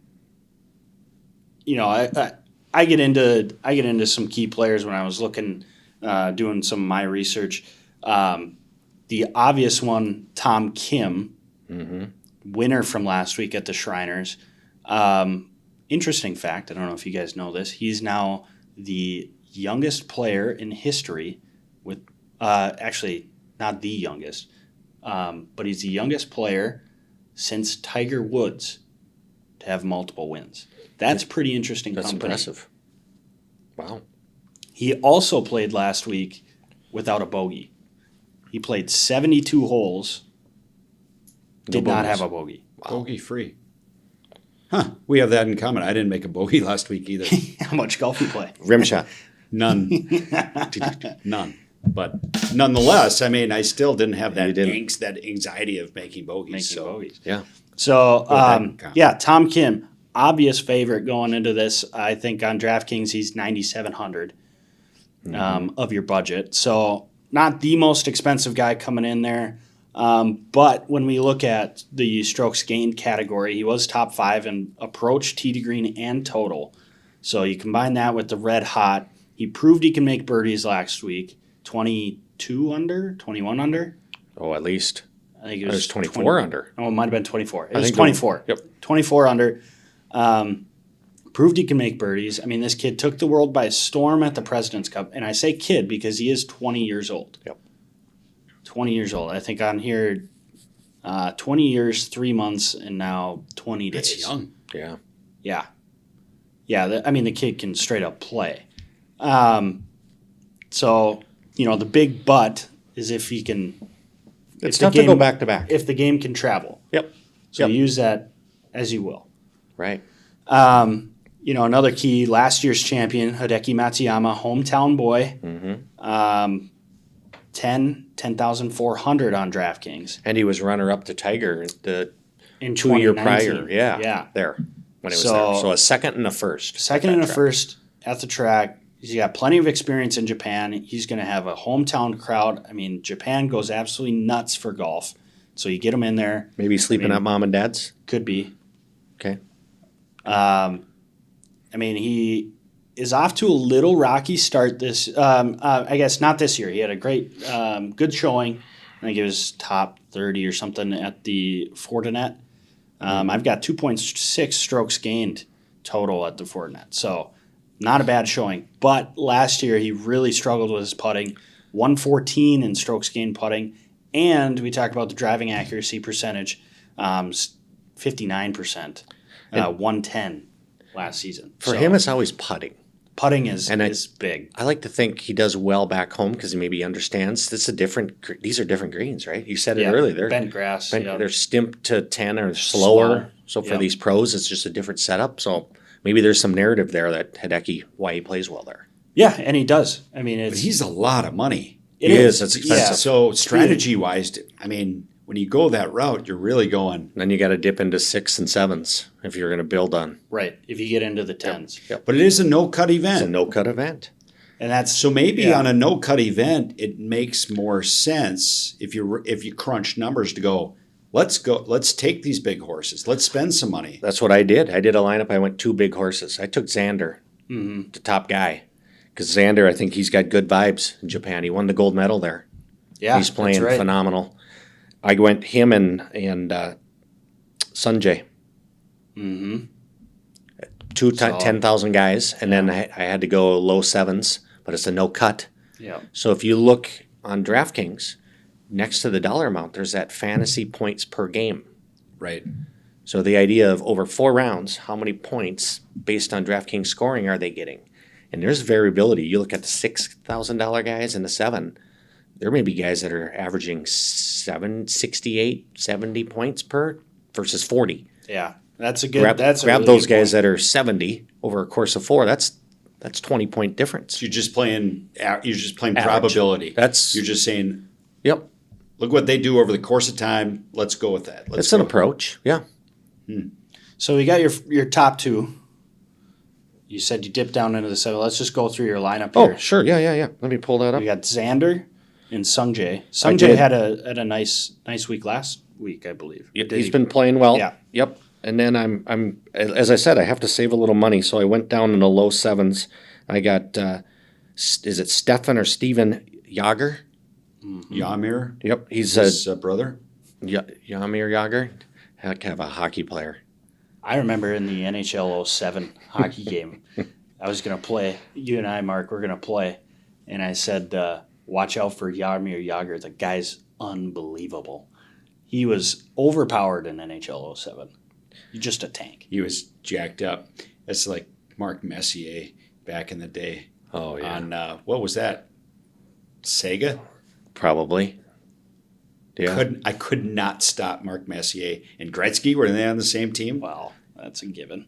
know, I get into some key players when I was looking, doing some of my research. The obvious one, Tom Kim, winner from last week at the Shriners. Interesting fact, I don't know if you guys know this, he's now the youngest player in history with, actually not the youngest, but he's the youngest player since Tiger Woods to have multiple wins. That's pretty interesting. That's company. impressive. Wow. He also played last week without a bogey. He played 72 holes, did not have a bogey. Bogey free. Huh. We have that in common. I didn't make a bogey last week either. How much golf you play? Rim shot. None. None. But nonetheless, I mean, I still didn't have that angst, that anxiety of making bogeys. Yeah. So, ahead. Tom Kim, obvious favorite going into this. I think on DraftKings he's 9,700 of your budget. So, not the most expensive guy coming in there. But when we look at the strokes gained category, he was top 5 in approach, tee to green, and total. So you combine that with the red hot. He proved he can make birdies last week. 22 under, 21 under. Oh, at least. I think it was 24 under. Oh, it might have been 24. It I was think 24. Yep. 24 under. Proved he can make birdies. I mean, this kid took the world by storm at the President's Cup. And I say kid because he is 20 years old. Yep. 20 years old. I think on here, 20 years, 3 months, and now 20 days. That's young. Yeah. Yeah. Yeah, I mean, the kid can straight up play. So, the big but is if he can... It's tough to go back to back. If the game can travel. Yep. So use that as you will. Right. Another key, last year's champion, Hideki Matsuyama, hometown boy. Mm-hmm. 10,400 on DraftKings. And he was runner-up to Tiger In 2 year 2019. prior. Yeah. Yeah. There. When it was there. So a second and a first. Second and a first at the track. He's got plenty of experience in Japan. He's going to have a hometown crowd. I mean, Japan goes absolutely nuts for golf. So you get him in there. Maybe sleeping at mom and dad's? Could be. Okay. He is off to a little rocky start this. I guess not this year. He had a great, good showing. I think it was top 30 or something at the Fortinet. I've got 2.6 strokes gained total at the Fortinet. So not a bad showing. But last year he really struggled with his putting. 114 in strokes gained putting. And we talk about the driving accuracy percentage, 59%, 110 last season. For him, it's always putting. Putting is big. I like to think he does well back home because he maybe understands these are different greens, right? You said it earlier. They're bent grass. They're stimped to 10 or slower. So for these pros, it's just a different setup. So maybe there's some narrative there that Hideki, why he plays well there. Yeah, and he does. I mean, but he's a lot of money. It is. It's expensive. Yeah. So strategy-wise, I mean, when you go that route, you're really going. And then you got to dip into 6s and 7s if you're going to build on. Right. If you get into the 10s. Yep. But it is a no-cut event. It's a no-cut event. And that's so maybe on a no-cut event, it makes more sense if you crunch numbers to go. Let's take these big horses. Let's spend some money. That's what I did. I did a lineup. I went 2 big horses. I took Xander, the top guy. Because Xander, I think he's got good vibes in Japan. He won the gold medal there. Yeah, he's playing phenomenal. I went him and Sanjay. Mm-hmm. 10,000 guys, and then I had to go low 7s, but it's a no cut. Yeah. So if you look on DraftKings, next to the dollar amount, there's that fantasy points per game. Right. So the idea of over 4 rounds, how many points based on DraftKings scoring are they getting? And there's variability. You look at the $6,000 guys and the 7. There may be guys that are averaging 68, 70 points per versus 40. Yeah, that's a good. Grab really those guys that are 70 over a course of 4. That's 20-point difference. You're just playing probability. You're just saying. Yep. Look what they do over the course of time. Let's go with that. It's an approach. Yeah. So we got your top 2. You said you dipped down into the 7. Let's just go through your lineup here. Oh, sure. Yeah. Let me pull that up. We got Xander and Sungjae. Sungjae had a nice week last week, I believe. He's been playing well. Yeah. Yep. And then I'm as I said, I have to save a little money, so I went down in the low 7s. I got is it Stefan or Steven Yager? Mm-hmm. Yamir. Yep. He's his brother. Yamir Yager. Heck of a hockey player. I remember in the NHL 07 hockey game, I was going to play. You and I, Mark, were going to play. And I said, watch out for Jaromir Jagr. The guy's unbelievable. He was overpowered in NHL 07. He's just a tank. He was jacked up. It's like Mark Messier back in the day. Oh, yeah. On, what was that? Sega? Probably. Yeah. I could not stop Mark Messier and Gretzky. Were they on the same team? Wow. That's a given.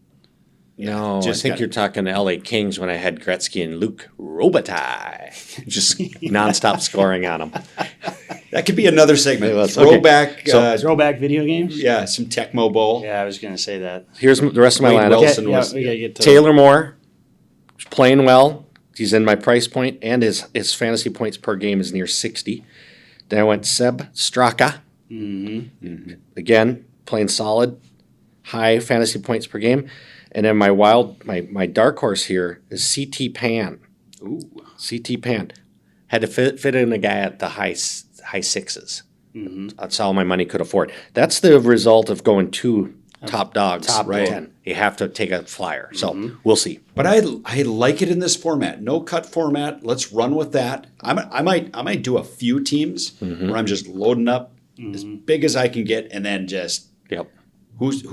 No, just I think gotta- you're talking to LA Kings when I had Gretzky and Luke Robitaille. Just nonstop scoring on them. That could be another segment. Let's- okay. Throwback, So- Throwback video games? yeah, some Tecmo Bowl. Yeah, I was going to say that. Here's the rest of my Wade lineup. Wilson yeah, was- we got to get to Taylor Moore, playing well. He's in my price point, and his fantasy points per game is near 60. Then I went Seb Straka. Again, playing solid, high fantasy points per game. And then my dark horse here is CT Pan. Ooh. CT Pan. Had to fit in a guy at the high sixes. That's all my money could afford. That's the result of going two top dogs. Top right. dog. 10. You have to take a flyer. So we'll see. But I like it in this format. No cut format. Let's run with that. I might do a few teams where I'm just loading up as big as I can get, and then just Yep. who's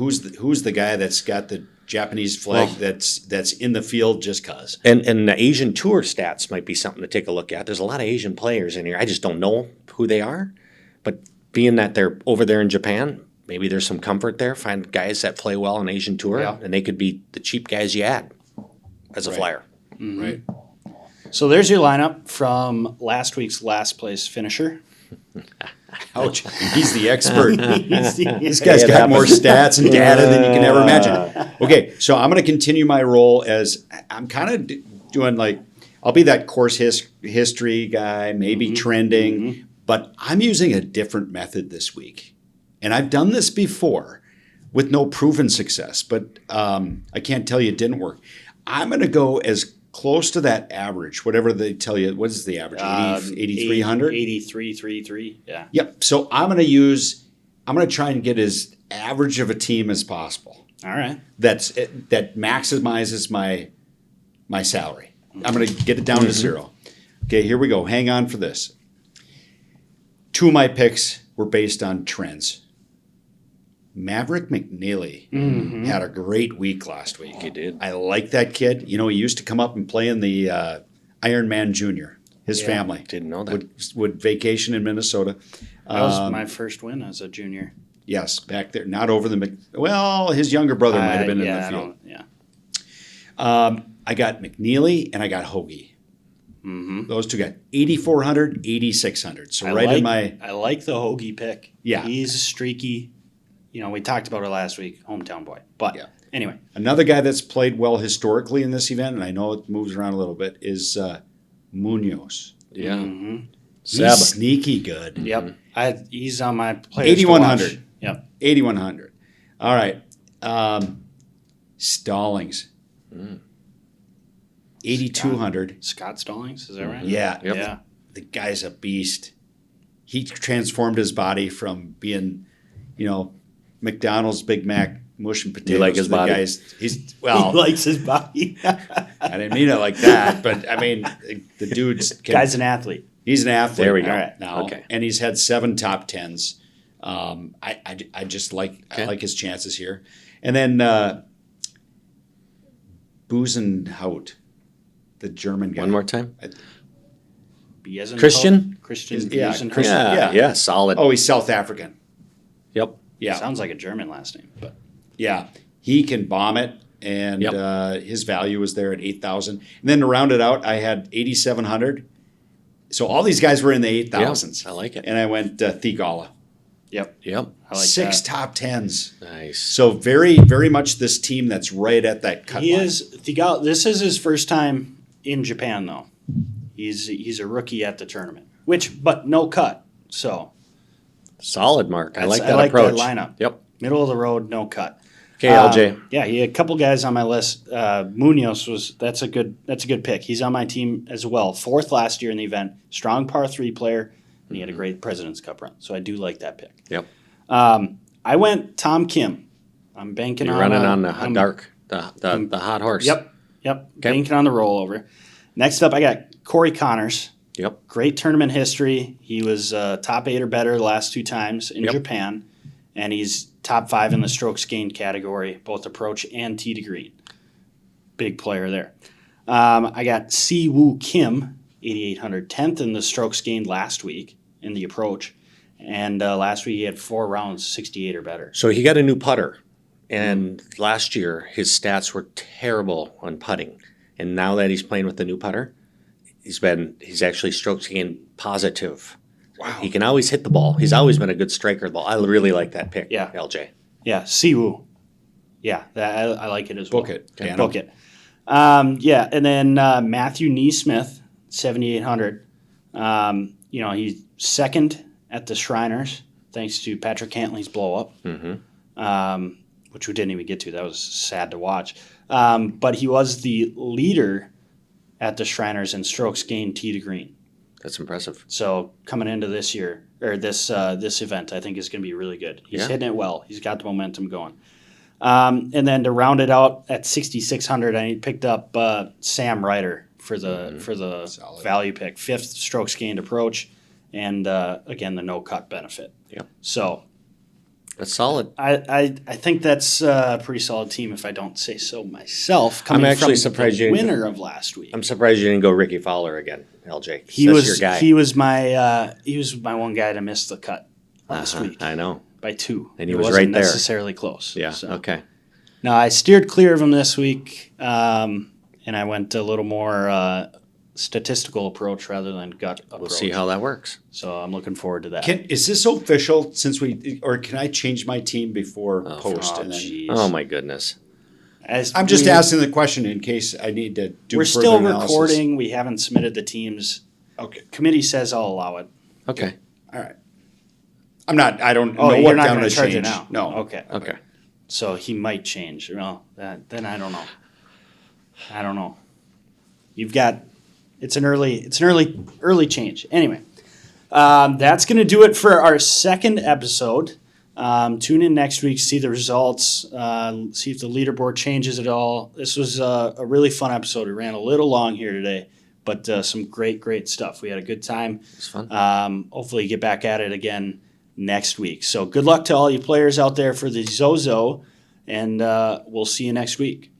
the guy that's got the Japanese flag that's in the field just cause. And the Asian tour stats might be something to take a look at. There's a lot of Asian players in here. I just don't know who they are. But being that they're over there in Japan, maybe there's some comfort there. Find guys that play well on Asian tour, Yeah. and they could be the cheap guys you add as a flyer. Right. So there's your lineup from last week's last place finisher. Ouch. He's the expert. This This guy's got more stats and data than you can ever imagine. Okay, so I'm going to continue my role as I'm kind of doing like, I'll be that course history guy, maybe trending, but I'm using a different method this week. And I've done this before with no proven success, but I can't tell you it didn't work. I'm going to go as close to that average, whatever they tell you. What is the average? 8,300? 83.33. Yeah. Yep. So I'm going to try and get as average of a team as possible. All right. That maximizes my salary. I'm going to get it down to zero. Okay, here we go. Hang on for this. Two of my picks were based on trends. Maverick McNeely had a great week last week. He did. I like that kid. You know, he used to come up and play in the Ironman Junior. His family Didn't know that. would vacation in Minnesota. That was my first win as a junior. Yes, back there, not over the. Well, his younger brother might have been in the I field. don't- yeah. I got McNeely and I got Hoge. Those two got 8,400, 8,600. So I like the Hoagie pick. Yeah. He's streaky. You know, we talked about it last week, hometown boy. But Yeah. anyway, Another guy that's played well historically in this event, and I know it moves around a little bit, is Munoz. Yeah. He's Seb. sneaky good. yep. He's on my players 8,100. to watch. Yep. 8,100. All right. Stallings. 8,200. Scott Stallings, is that right? Yeah. Yep. Yeah. The guy's a beast. He transformed his body from being, McDonald's Big Mac mush and potatoes. like his The body? He's well. He likes his body. I didn't mean it like that, but I mean the dude's Guy's an athlete. he's an athlete. There we go. All right. Now, Okay. and he's had 7 top 10s. I just like I like his chances here, and then Busenhout, the German guy. One more time. B as in Christian? Paul? Christian. Yeah, Busen- Christian. Yeah, solid. Oh, he's South African. Yep. Yeah, Sounds like a German last name, but yeah, he can bomb it, and his value was there at 8,000. And then to round it out, I had 8,700. So all these guys were in the 8,000s. I like it. And I went Thigala. yep. Yep. I like 6 that. top 10s. Nice. So very, very much this team that's right at that cut He line. is Thigal. This is his first time in Japan, though. He's a rookie at the tournament, but no cut. So Solid, Mark. I like that I like approach. that lineup. Yep. Middle of the road, no cut. Okay, LJ. Yeah, he had a couple guys on my list. Munoz that's a good pick. He's on my team as well. 4th last year in the event. Strong par 3 player, and he had a great President's Cup run. So I do like that pick. Yep. I went Tom Kim. I'm banking You're on running on the hot horse. Yep. Banking on the rollover. Next up, I got Corey Connors. Yep. Great tournament history. He was top 8 or better the last 2 times in Yep. Japan, and he's top 5 in the strokes gained category, both approach and tee to green. Big player there. I got Si Woo Kim, 8,800, 10th in the strokes gained last week in the approach, and last week he had 4 rounds, 68 or better. So he got a new putter, And last year, his stats were terrible on putting. And now that he's playing with the new putter, he's actually strokes gained positive. Wow. He can always hit the ball. He's always been a good striker of the ball. I really like that pick, Yeah. LJ. Yeah, Siwoo. Yeah, I like it as well. Book it. Okay, Dano. book it. Yeah, and then Matthew Neesmith, 7,800. He's second at the Shriners, thanks to Patrick Cantley's blow up, which we didn't even get to. That was sad to watch. But he was the leader at the Shriners in strokes gained tee to green. That's impressive. So coming into this year or this event, I think is going to be really good. He's hitting it well. He's got the momentum going. And then to round it out at 6,600, I picked up Sam Ryder for the Solid. value pick, 5th strokes gained approach, and again the no cut benefit. Yeah. So That's solid. I think that's a pretty solid team, if I don't say so myself. I'm actually from surprised the you didn't- winner of last week. I'm surprised you didn't go Ricky Fowler again, LJ. He That's was your guy. he was my one guy to miss the cut last week I know. by 2. And he It was wasn't right there. necessarily close. Yeah. So. Okay. No, I steered clear of him this week, and I went a little more statistical approach rather than gut approach. We'll see how that works. So I'm looking forward to that. Is this official? Or can I change my team before post? Oh, and then, jeez. Oh my goodness. I'm just asking the question in case I need to do. We're further still analysis. recording. We haven't submitted the teams. Okay. Committee says I'll allow it. Okay. All right. I'm not. I don't Oh, know you're what not I'm going going to to charge change. it now? No. Okay. Okay. So he might change. Well, then I don't know. I don't know. You've got. It's an early change. Anyway, that's going to do it for our second episode. Tune in next week, see the results, see if the leaderboard changes at all. This was a really fun episode. We ran a little long here today, but some great stuff. We had a good time. It's fun. Hopefully get back at it again next week. So good luck to all you players out there for the Zozo, and we'll see you next week.